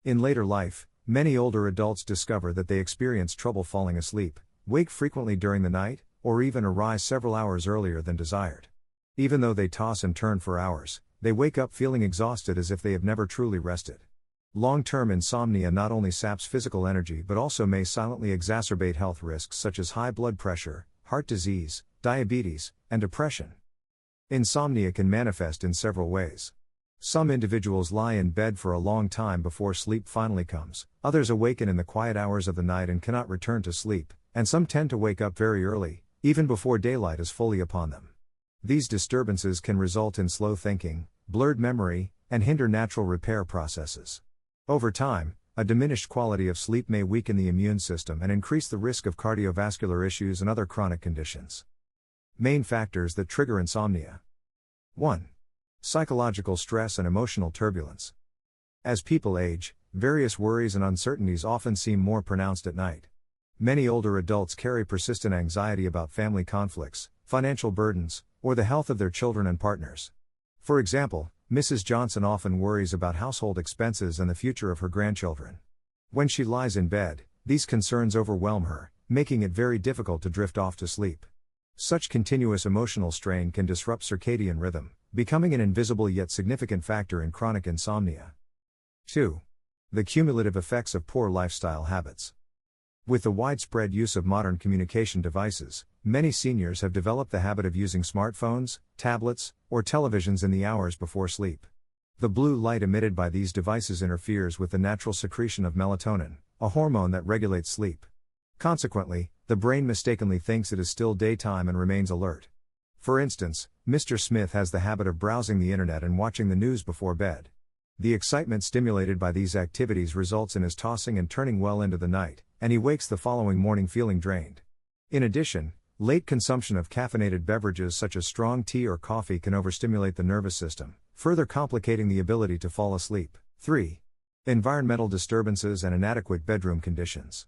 In later life, many older adults discover that they experience trouble falling asleep, wake frequently during the night, or even arise several hours earlier than desired. Even though they toss and turn for hours, they wake up feeling exhausted as if they have never truly rested. Long-term insomnia not only saps physical energy but also may silently exacerbate health risks such as high blood pressure, heart disease, diabetes, and depression. Insomnia can manifest in several ways. Some individuals lie in bed for a long time before sleep finally comes, others awaken in the quiet hours of the night and cannot return to sleep, and some tend to wake up very early, even before daylight is fully upon them. These disturbances can result in slow thinking, blurred memory, and hinder natural repair processes. Over time, a diminished quality of sleep may weaken the immune system and increase the risk of cardiovascular issues and other chronic conditions. Main factors that trigger insomnia. 1. Psychological stress and emotional turbulence. As people age, various worries and uncertainties often seem more pronounced at night. Many older adults carry persistent anxiety about family conflicts, financial burdens, or the health of their children and partners. For example, Mrs. Johnson often worries about household expenses and the future of her grandchildren. When she lies in bed, these concerns overwhelm her, making it very difficult to drift off to sleep. Such continuous emotional strain can disrupt circadian rhythm, becoming an invisible yet significant factor in chronic insomnia. 2. The cumulative effects of poor lifestyle habits. With the widespread use of modern communication devices, many seniors have developed the habit of using smartphones, tablets, or televisions in the hours before sleep. The blue light emitted by these devices interferes with the natural secretion of melatonin, a hormone that regulates sleep. Consequently, the brain mistakenly thinks it is still daytime and remains alert. For instance, Mr. Smith has the habit of browsing the internet and watching the news before bed. The excitement stimulated by these activities results in his tossing and turning well into the night, and he wakes the following morning feeling drained. In addition, late consumption of caffeinated beverages such as strong tea or coffee can overstimulate the nervous system, further complicating the ability to fall asleep. 3. Environmental disturbances and inadequate bedroom conditions.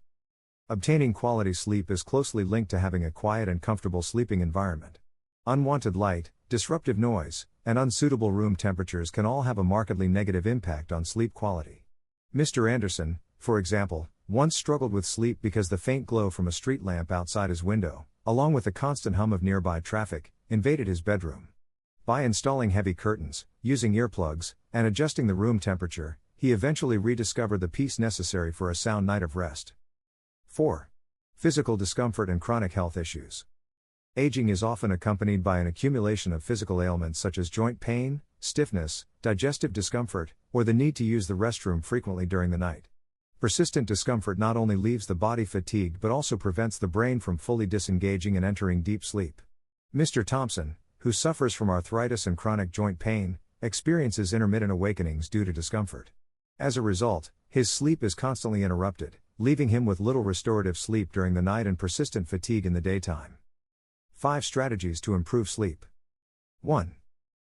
Obtaining quality sleep is closely linked to having a quiet and comfortable sleeping environment. Unwanted light, disruptive noise, and unsuitable room temperatures can all have a markedly negative impact on sleep quality. Mr. Anderson, for example, once struggled with sleep because the faint glow from a street lamp outside his window, along with the constant hum of nearby traffic, invaded his bedroom. By installing heavy curtains, using earplugs, and adjusting the room temperature, he eventually rediscovered the peace necessary for a sound night of rest. 4. Physical discomfort and chronic health issues. Aging is often accompanied by an accumulation of physical ailments such as joint pain, stiffness, digestive discomfort, or the need to use the restroom frequently during the night. Persistent discomfort not only leaves the body fatigued but also prevents the brain from fully disengaging and entering deep sleep. Mr. Thompson, who suffers from arthritis and chronic joint pain, experiences intermittent awakenings due to discomfort. As a result, his sleep is constantly interrupted, leaving him with little restorative sleep during the night and persistent fatigue in the daytime. 5 strategies to improve sleep. 1.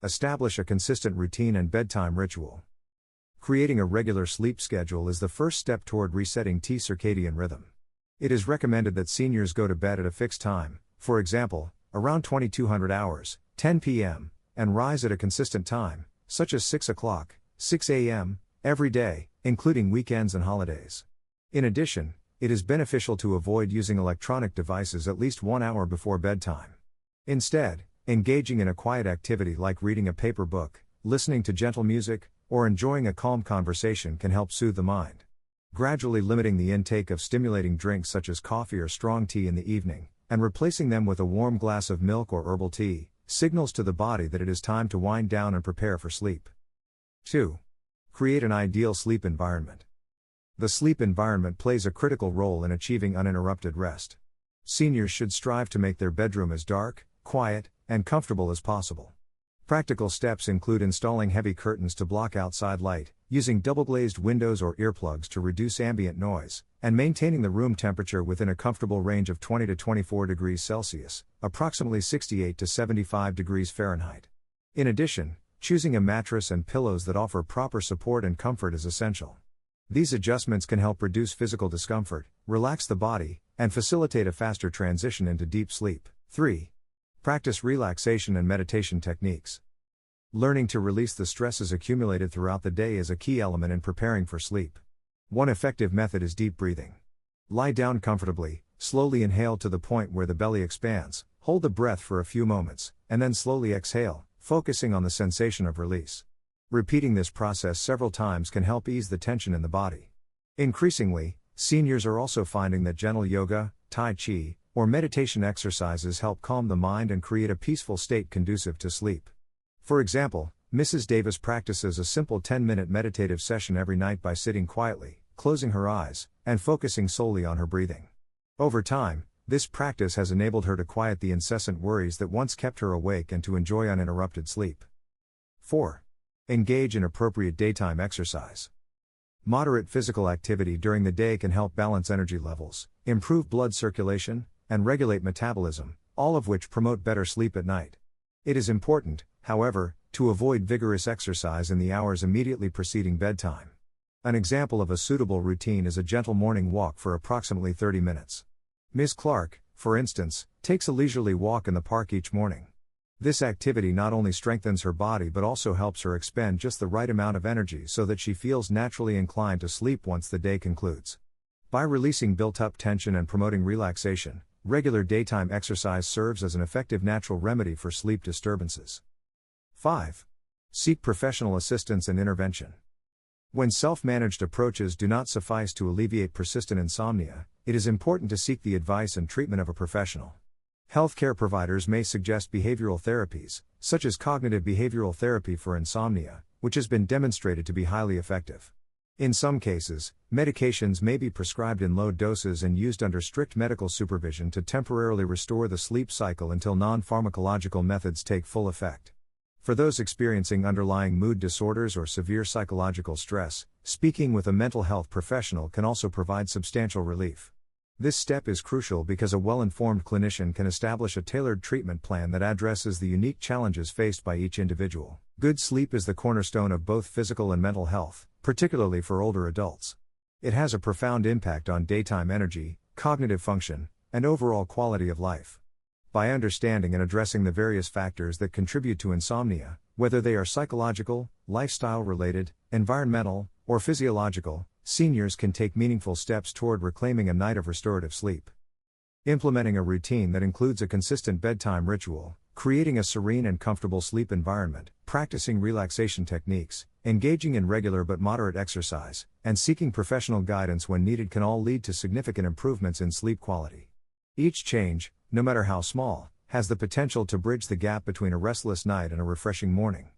Establish a consistent routine and bedtime ritual. Creating a regular sleep schedule is the first step toward resetting circadian rhythm. It is recommended that seniors go to bed at a fixed time, for example, around 2200 hours, 10 p.m., and rise at a consistent time, such as 6 o'clock, 6 a.m., every day, including weekends and holidays. In addition, it is beneficial to avoid using electronic devices at least 1 hour before bedtime. Instead, engaging in a quiet activity like reading a paper book, listening to gentle music, or enjoying a calm conversation can help soothe the mind. Gradually limiting the intake of stimulating drinks such as coffee or strong tea in the evening, and replacing them with a warm glass of milk or herbal tea, signals to the body that it is time to wind down and prepare for sleep. 2. Create an ideal sleep environment. The sleep environment plays a critical role in achieving uninterrupted rest. Seniors should strive to make their bedroom as dark, quiet, and comfortable as possible. Practical steps include installing heavy curtains to block outside light, using double-glazed windows or earplugs to reduce ambient noise, and maintaining the room temperature within a comfortable range of 20 to 24 degrees Celsius, approximately 68 to 75 degrees Fahrenheit. In addition, choosing a mattress and pillows that offer proper support and comfort is essential. These adjustments can help reduce physical discomfort, relax the body, and facilitate a faster transition into deep sleep. 3. Practice relaxation and meditation techniques. Learning to release the stresses accumulated throughout the day is a key element in preparing for sleep. One effective method is deep breathing. Lie down comfortably, slowly inhale to the point where the belly expands, hold the breath for a few moments, and then slowly exhale, focusing on the sensation of release. Repeating this process several times can help ease the tension in the body. Increasingly, seniors are also finding that gentle yoga, tai chi, or meditation exercises help calm the mind and create a peaceful state conducive to sleep. For example, Mrs. Davis practices a simple 10-minute meditative session every night by sitting quietly, closing her eyes, and focusing solely on her breathing. Over time, this practice has enabled her to quiet the incessant worries that once kept her awake and to enjoy uninterrupted sleep. 4. Engage in appropriate daytime exercise. Moderate physical activity during the day can help balance energy levels, improve blood circulation, and regulate metabolism, all of which promote better sleep at night. It is important, however, to avoid vigorous exercise in the hours immediately preceding bedtime. An example of a suitable routine is a gentle morning walk for approximately 30 minutes. Ms. Clark, for instance, takes a leisurely walk in the park each morning. This activity not only strengthens her body but also helps her expend just the right amount of energy so that she feels naturally inclined to sleep once the day concludes. By releasing built-up tension and promoting relaxation, regular daytime exercise serves as an effective natural remedy for sleep disturbances. 5. Seek professional assistance and intervention. When self-managed approaches do not suffice to alleviate persistent insomnia, it is important to seek the advice and treatment of a professional. Healthcare providers may suggest behavioral therapies, such as cognitive behavioral therapy for insomnia, which has been demonstrated to be highly effective. In some cases, medications may be prescribed in low doses and used under strict medical supervision to temporarily restore the sleep cycle until non-pharmacological methods take full effect. For those experiencing underlying mood disorders or severe psychological stress, speaking with a mental health professional can also provide substantial relief. This step is crucial because a well-informed clinician can establish a tailored treatment plan that addresses the unique challenges faced by each individual. Good sleep is the cornerstone of both physical and mental health, particularly for older adults. It has a profound impact on daytime energy, cognitive function, and overall quality of life. By understanding and addressing the various factors that contribute to insomnia, whether they are psychological, lifestyle-related, environmental, or physiological, seniors can take meaningful steps toward reclaiming a night of restorative sleep. Implementing a routine that includes a consistent bedtime ritual, creating a serene and comfortable sleep environment, practicing relaxation techniques, engaging in regular but moderate exercise, and seeking professional guidance when needed can all lead to significant improvements in sleep quality. Each change, no matter how small, has the potential to bridge the gap between a restless night and a refreshing morning.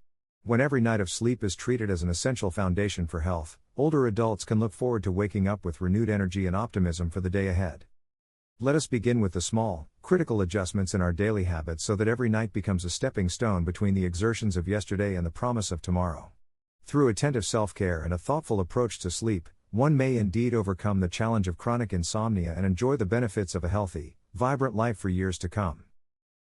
When every night of sleep is treated as an essential foundation for health, older adults can look forward to waking up with renewed energy and optimism for the day ahead. Let us begin with the small, critical adjustments in our daily habits so that every night becomes a stepping stone between the exertions of yesterday and the promise of tomorrow. Through attentive self-care and a thoughtful approach to sleep, one may indeed overcome the challenge of chronic insomnia and enjoy the benefits of a healthy, vibrant life for years to come.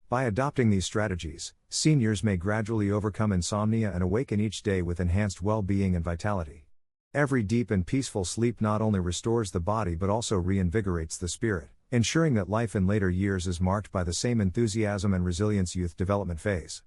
By adopting these strategies, seniors may gradually overcome insomnia and awaken each day with enhanced well-being and vitality. Every deep and peaceful sleep not only restores the body but also reinvigorates the spirit, ensuring that life in later years is marked by the same enthusiasm and resilience youth development phase.